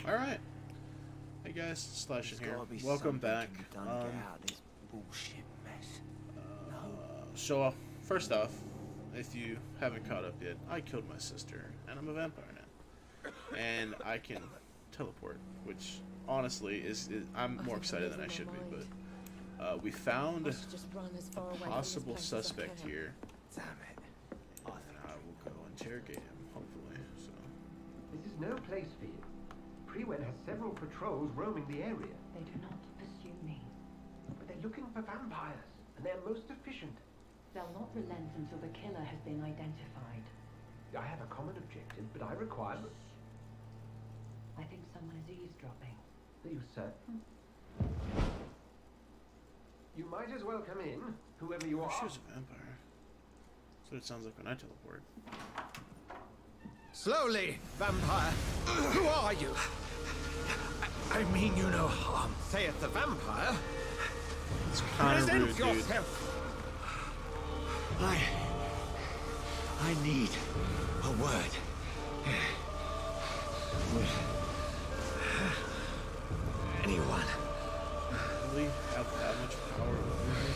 Alright. Hey guys, Slyshen here. Welcome back. So, first off, if you haven't caught up yet, I killed my sister, and I'm a vampire now. And I can teleport, which honestly is I'm more excited than I should be, but we found a possible suspect here. Damn it. And I will go interrogate him, hopefully. So. This is no place for you. Priwen has several patrols roaming the area. They do not pursue me. But they're looking for vampires, and they're most efficient. They'll not relent until the killer has been identified. I have a common objective, but I require... I think someone is eavesdropping. Are you certain? You might as well come in, whoever you are. She was a vampire. That's what it sounds like when I teleport. Slowly, vampire. Who are you? I mean you no harm. Saith the vampire. It's kind of rude, Present dude. yourself. I need a word. Anyone? Really have that much power over me?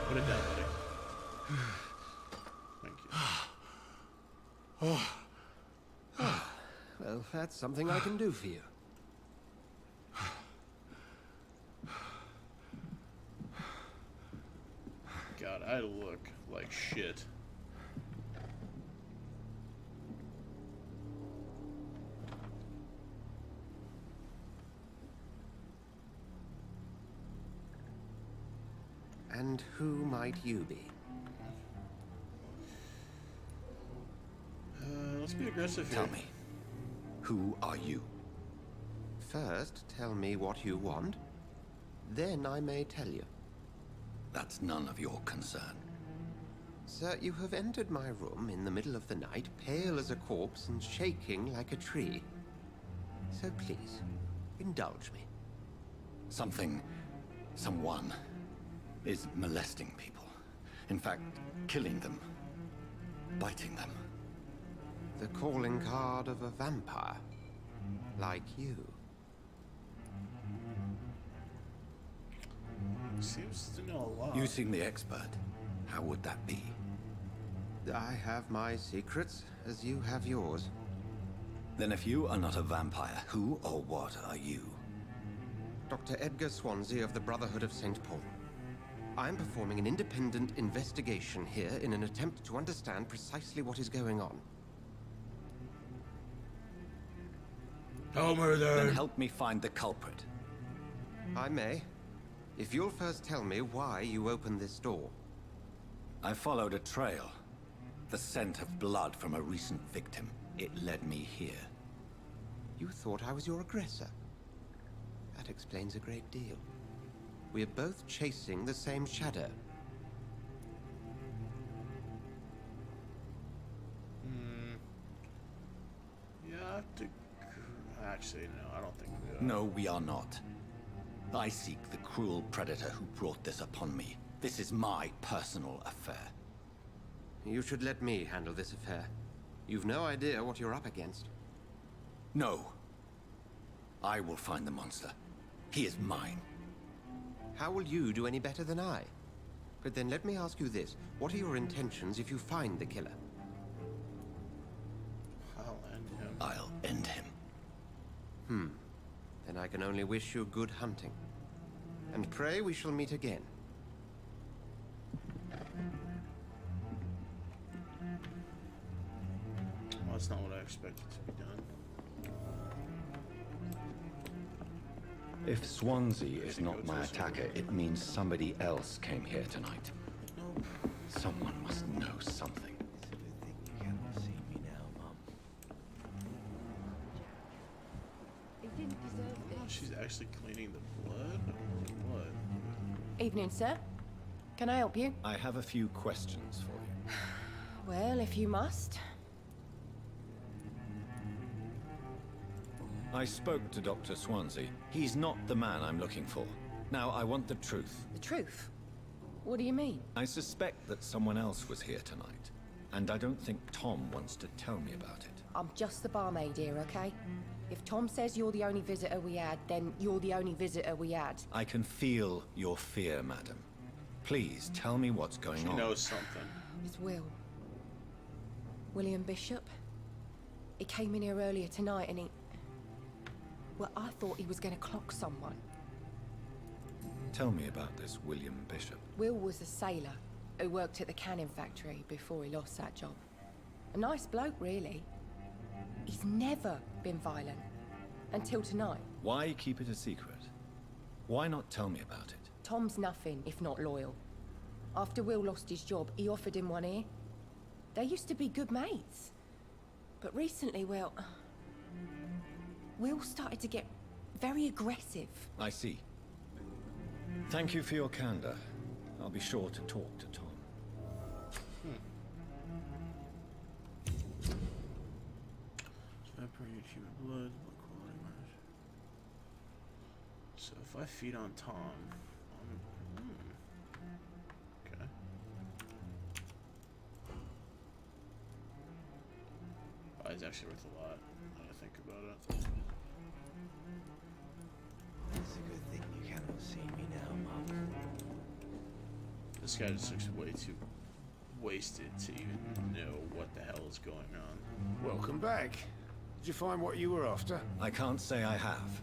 Put it down, buddy. Thank you. Well, that's something I can do for you. God, I look like shit. And who might you be? Let's be aggressive here. Tell me, who are you? First, tell me what you want. Then I may tell you. That's none of your concern. Sir, you have entered my room in the middle of the night, pale as a corpse and shaking like a tree. So please, indulge me. Someone is molesting people. In fact, killing them. Biting them. The calling card of a vampire. Like you. Seems to know a lot. You seem the expert. How would that be? I have my secrets, as you have yours. Then if you are not a vampire, who or what are you? Dr. Edgar Swansea of the Brotherhood of St. Paul. I'm performing an independent investigation here in an attempt to understand precisely what is going on. Tell me then. Then help me find the culprit. I may. If you'll first tell me why you opened this door. I followed a trail. The scent of blood from a recent victim. It led me here. You thought I was your aggressor. That explains a great deal. We're both chasing the same shadow. Yeah, I have to... Actually, no, I don't think we are. No, we are not. I seek the cruel predator who brought this upon me. This is my personal affair. You should let me handle this affair. You've no idea what you're up against. No. I will find the monster. He is mine. How will you do any better than I? But then let me ask you this. What are your intentions if you find the killer? I'll end him. I'll end him. Then I can only wish you good hunting. And pray we shall meet again. Well, that's not what I expected to be done. If Swansea is not my Go to attacker, it means somebody else came here tonight. Nope. Someone must know something. You cannot see me now, Mum. Oh, she's actually cleaning the blood? Or what? Evening, sir. Can I help you? I have a few questions for you. Well, if you must. I spoke to Dr. Swansea. He's not the man I'm looking for. Now, I want the truth. The truth? What do you mean? I suspect that someone else was here tonight, and I don't think Tom wants to tell me about it. I'm just the barmaid here, okay? If Tom says you're the only visitor we had, then you're the only visitor we had. I can feel your fear, madam. Please tell me what's going She on. knows something. It's Will. William Bishop. He came in here earlier tonight and he... Well, I thought he was going to clock someone. Tell me about this William Bishop. Will was a sailor who worked at the canning factory before he lost that job. A nice bloke, really. He's never been violent. Until tonight. Why keep it a secret? Why not tell me about it? Tom's nothing if not loyal. After Will lost his job, he offered him one ear. They used to be good mates. But recently, well... Will started to get very aggressive. I see. Thank you for your candor. I'll be sure to talk to Tom. Vampyr eat human blood, quality matters. So if I feed on Tom, okay. Oh, he's actually worth a lot. Now that I think about it. It's a good thing you cannot see me now, Mom. This guy just looks way too wasted to even know what the hell is going on. Welcome back. Did you find what you were after? I can't say I have.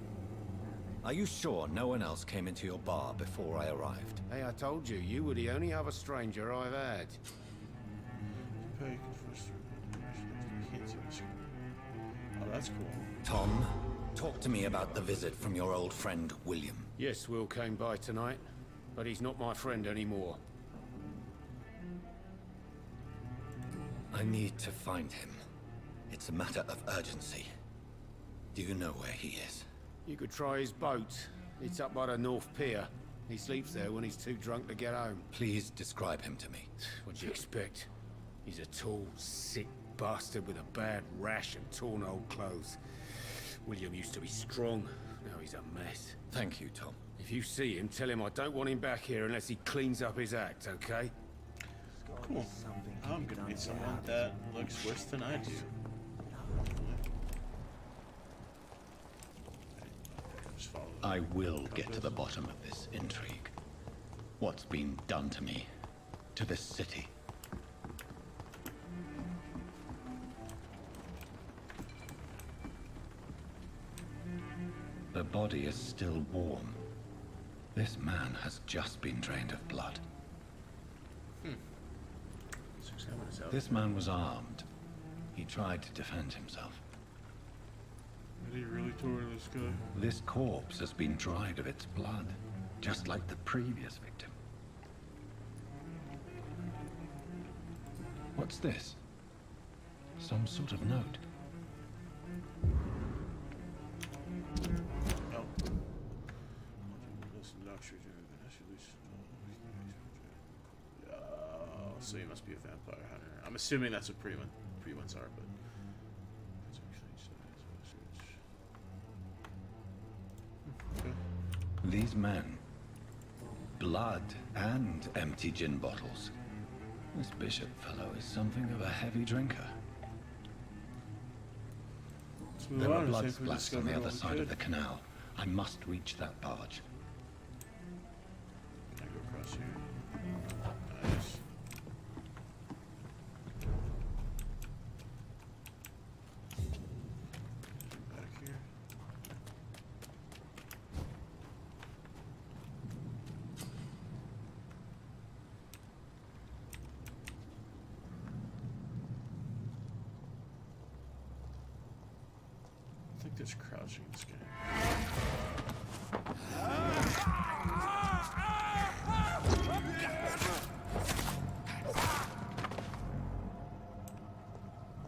Are you sure no one else came into your bar before I arrived? Hey, I told you, you were the only other stranger I've had. Oh, that's cool. Tom, talk to me about the visit from your old friend, William. Yes, Will came by tonight, but he's not my friend anymore. I need to find him. It's a matter of urgency. Do you know where he is? You could try his boat. It's up by the North Pier. He sleeps there when he's too drunk to get home. Please describe him to me. What'd you expect? He's a tall, sick bastard with a bad rash and torn old clothes. William used to be strong. Now he's a mess. Thank you, Tom. If you see him, tell him I don't want him back here unless he cleans up his act, okay? Cool. I'm gonna meet someone that looks worse than I do. Just follow them. I will get to the bottom of this intrigue. What's been done to me, to this city. The body is still warm. This man has just been drained of blood. Let's examine his outfit. This man was armed. He tried to defend himself. He really tore this guy. This corpse has been dried of its blood, just like the previous victim. What's this? Some sort of note. Oh. So you must be a vampire hunter. I'm assuming that's what pre-ones are, but... Okay. These men. Blood and empty gin bottles. This bishop fellow is something of a heavy drinker. There are blood splats on the other side of the canal. I must reach that barge. Can I go across here? Nice. Back here. I think there's crouching in this game.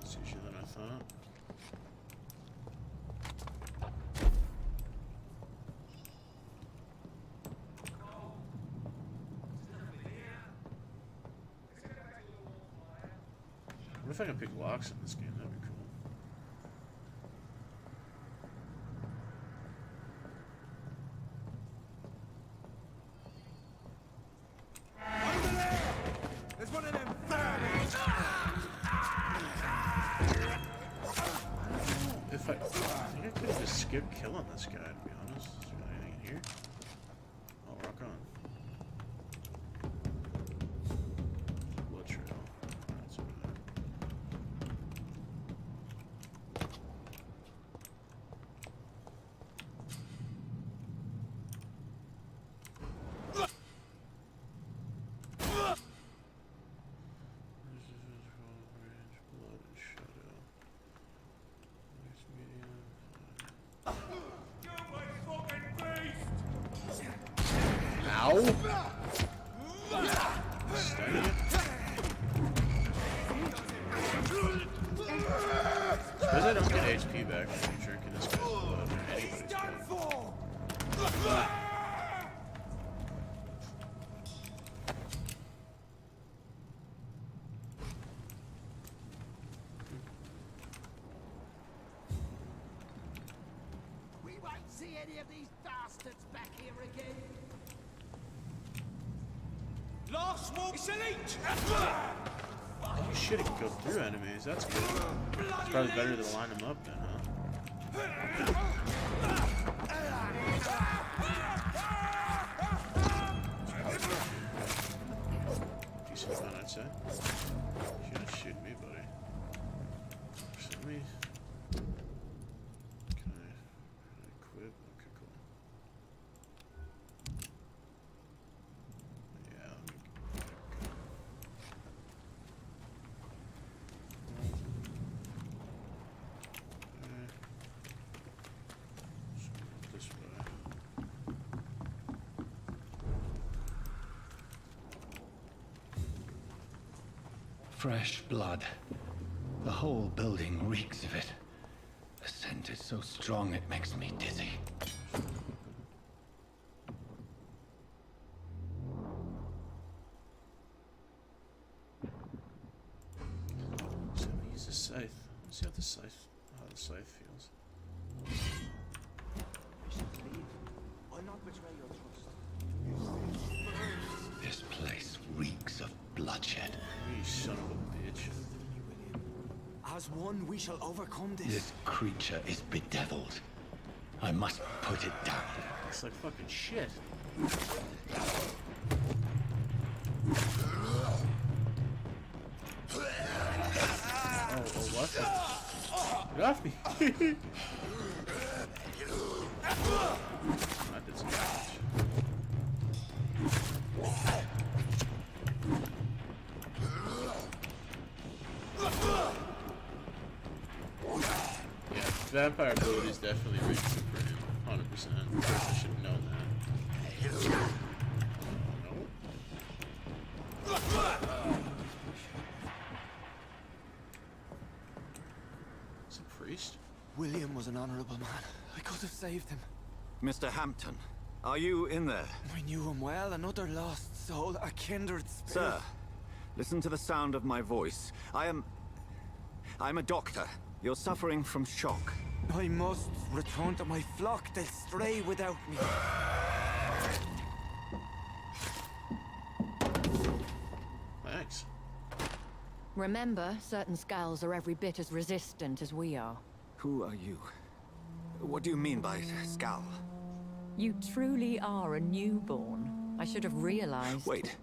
It's easier than I thought. What if I can pick locks in this game? That'd be cool. There's one of them vermin! if I think I could have just skipped killing this guy, to be honest. Is there anything in here? Oh, rock on. Blood trail. That's over there. Blood and shadow. Nice medium. Ow! Stun it. Suppose I don't get HP back from drinking this guy's blood or anybody's blood. We won't see any of these bastards back here again. Last one is elite. Oh shit, it can go through enemies. That's good. It's probably better to line them up then, huh? Decent fun, I'd say. You're gonna shoot me, buddy. Shoot me. Can I equip? Okay, cool. Yeah, let me this way. Fresh blood. The whole building reeks of it. The scent is so strong it makes me dizzy. So I'm gonna use the scythe. Let's see how the scythe feels. I'll not betray your trust. This place reeks of bloodshed. You son of a bitch. As one, we shall overcome this. This creature is bedeviled. I must put it down. It's like fucking shit. Oh, what? Get off me! That did some damage. Yeah, vampire abilities definitely reach for him, 100%. I should have known that. Is it a priest? William was an honorable man. I could have saved him. Mr. Hampton, are you in there? I knew him well, another lost soul, a kindred spirit. Sir, listen to the sound of my voice. I'm a doctor. You're suffering from shock. I must return to my flock. They'll stray without me. Thanks. Remember, certain skulls are every bit as resistant as we are. Who are you? What do you mean by Scal? You truly are a newborn. I should have realized. Wait.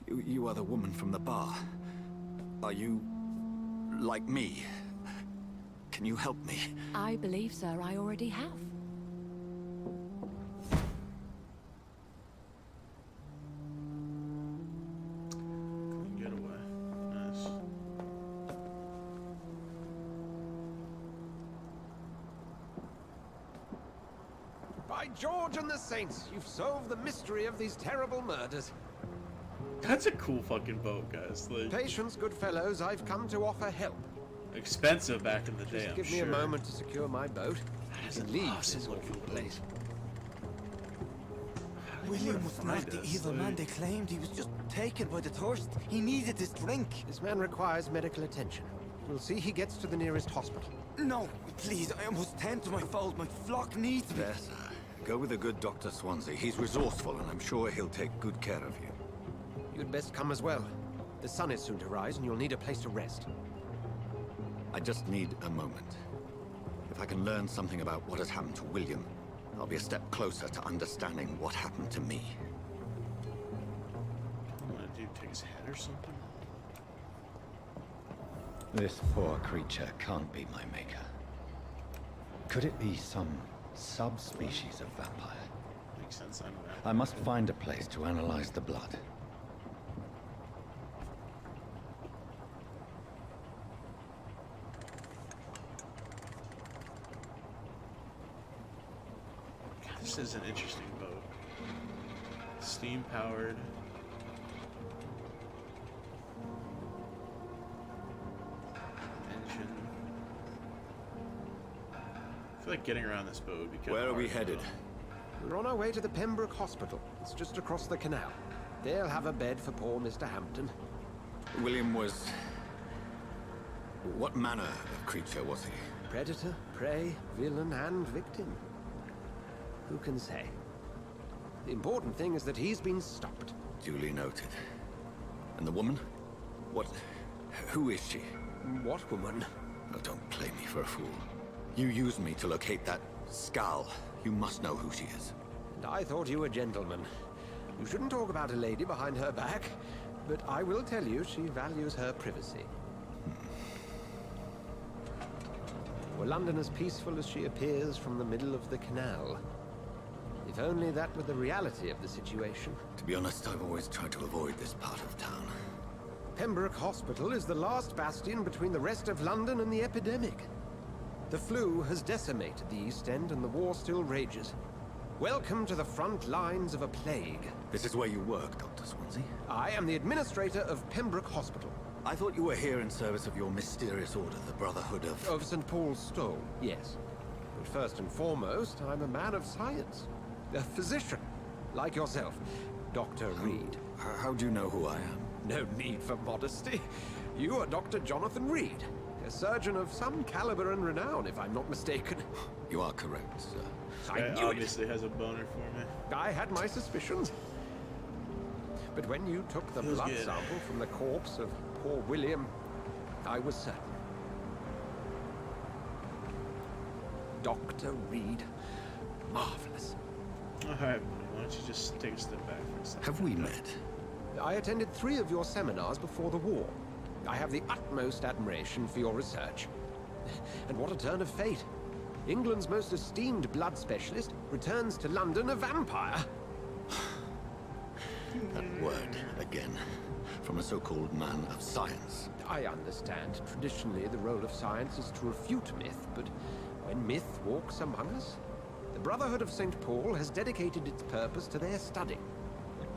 You are the woman from the bar. Are you like me? Can you help me? I believe, sir, I already have. Clean getaway. Nice. By George and the Saints, you've solved the mystery of these terrible murders. That's a cool fucking boat, guys. Like, Patience, good fellows, I've come to offer help. expensive back in the day, Just I'm give me sure. a moment to secure my boat. That is and an leave awesome this looking awful boat. place. William was not the evil man they claimed. He was just taken by the thirst. He needed this drink. This man requires medical attention. We'll see he gets to the nearest hospital. No, please, I must tend to my fold. My flock needs me. Yes, sir. Go with the good Dr. Swansea. He's resourceful, and I'm sure he'll take good care of you. You'd best come as well. The sun is soon to rise, and you'll need a place to rest. I just need a moment. I can learn something about what has happened to William, I'll be a step closer to understanding what happened to me. What do I do? Take his head or something? This poor creature can't be my maker. Could it be some subspecies of vampire? Makes sense. I'm a vampire. I must find a place to analyze the blood. God, this is an interesting boat. Steam powered. Engine. I feel like getting around this boat would be kind Where of are we hard, headed? though. We're on our way to the Pembroke Hospital. It's just across the canal. They'll have a bed for poor Mr. Hampton. William was... What manner of creature was he? Predator, prey, villain, and victim. Who can say? The important thing is that he's been stopped. Duly noted. And the woman? What... Who is she? What woman? Oh, don't play me for a fool. You used me to locate that skull. You must know who she is. And I thought you a gentleman. You shouldn't talk about a lady behind her back, but I will tell you she values her privacy. Were London as peaceful as she appears from the middle of the canal? If only that were the reality of the situation. To be honest, I've always tried to avoid this part of town. Pembroke Hospital is the last bastion between the rest of London and the epidemic. The flu has decimated the East End and the war still rages. Welcome to the front lines of a plague. This is where you work, Dr. Swansea? I am the administrator of Pembroke Hospital. I thought you were here in service of your mysterious order, the Brotherhood of... Of St. Paul's Stole, yes. But first and foremost, I'm a man of science. A physician, like yourself, Dr. Reed. How do you know who I am? No need for modesty. You are Dr. Jonathan Reed, a surgeon of some caliber and renown, if I'm not mistaken. You are correct, sir. I Guy knew obviously has a boner for me. I had my suspicions. But when you took the Feels blood good. sample from the corpse of poor William, I was certain. Dr. Reed. Marvelous. Alright, why don't you just take a step back for a second? Have we met? I attended 3 of your seminars before the war. I have the utmost admiration for your research. And what a turn of fate. England's most esteemed blood specialist returns to London a vampire. That word, again. From a so-called man of science. I understand. Traditionally, the role of science is to refute myth, but when myth walks among us, the Brotherhood of St. Paul has dedicated its purpose to their study.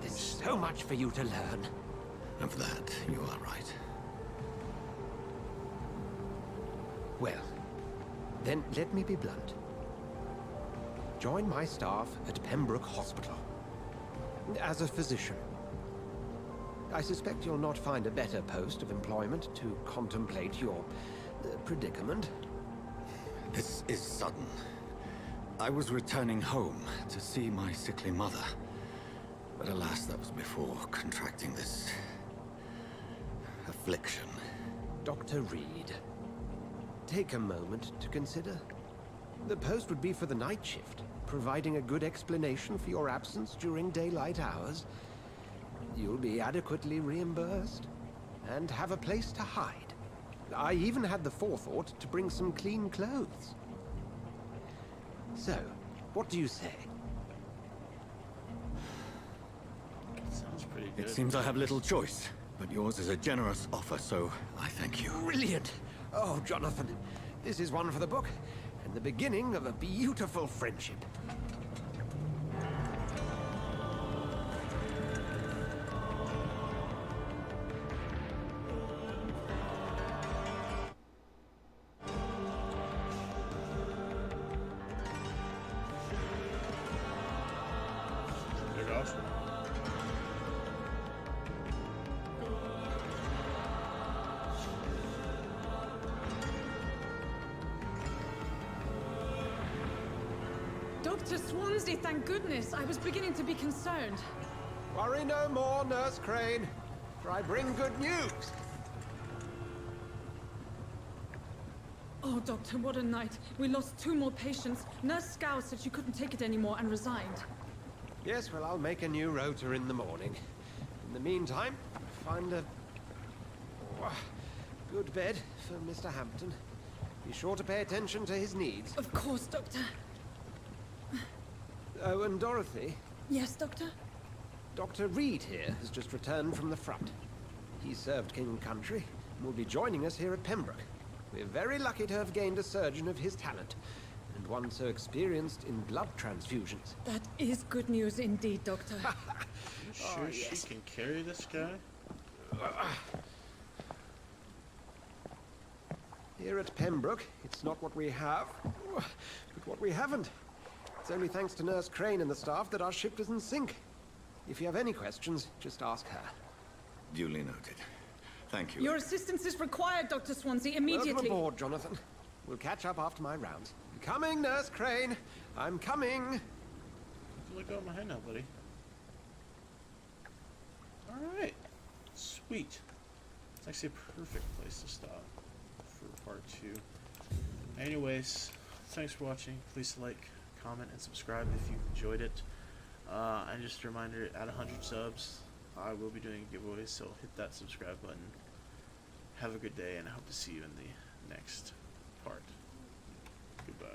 There's so much for you to learn. Of that, you are right. Well, then let me be blunt. Join my staff at Pembroke Hospital. As a physician. I suspect you'll not find a better post of employment to contemplate your predicament. This is sudden. I was returning home to see my sickly mother. But alas, that was before contracting this... affliction. Dr. Reed, take a moment to consider. The post would be for the night shift, providing a good explanation for your absence during daylight hours. You'll be adequately reimbursed, and have a place to hide. I even had the forethought to bring some clean clothes. So, what do you say? Sounds pretty good. It seems I have little choice, but yours is a generous offer, so I thank you. Brilliant! Oh, Jonathan, this is one for the book, and the beginning of a beautiful friendship. Good awesome. Dr. Swansea, thank goodness. I was beginning to be concerned. Worry no more, Nurse Crane, for I bring good news. Oh Oh, Doctor, what a night. We lost 2 more patients. Nurse Scow said she couldn't take it anymore and resigned. Yes, well, I'll make a new rota in the morning. In the meantime, find a good bed for Mr. Hampton. Be sure to pay attention to his needs. Of course, Doctor. Oh, and Dorothy, Yes, Doctor? Dr. Reed here has just returned from the front. He served King and Country and will be joining us here at Pembroke. We're very lucky to have gained a surgeon of his talent, and one so experienced in blood transfusions. That is good news indeed, Doctor. You sure she can carry this guy? Here at Pembroke, it's not what we have, but what we haven't. It's only thanks to Nurse Crane and the staff that our ship doesn't sink. If you have any questions, just ask her. Duly noted. Thank you. Your assistance is required, Dr. Swansea, immediately. Welcome aboard, Jonathan. We'll catch up after my rounds. I'm coming, Nurse Crane. I'm coming. Look out behind now, buddy. Alright. Sweet. It's actually a perfect place to stop for part 2. Anyways, thanks for watching. Please like, comment, and subscribe if you enjoyed it. And just a reminder, at 100 subs, I will be doing a giveaway, so hit that subscribe button. Have a good day, and I hope to see you in the next part. Goodbye.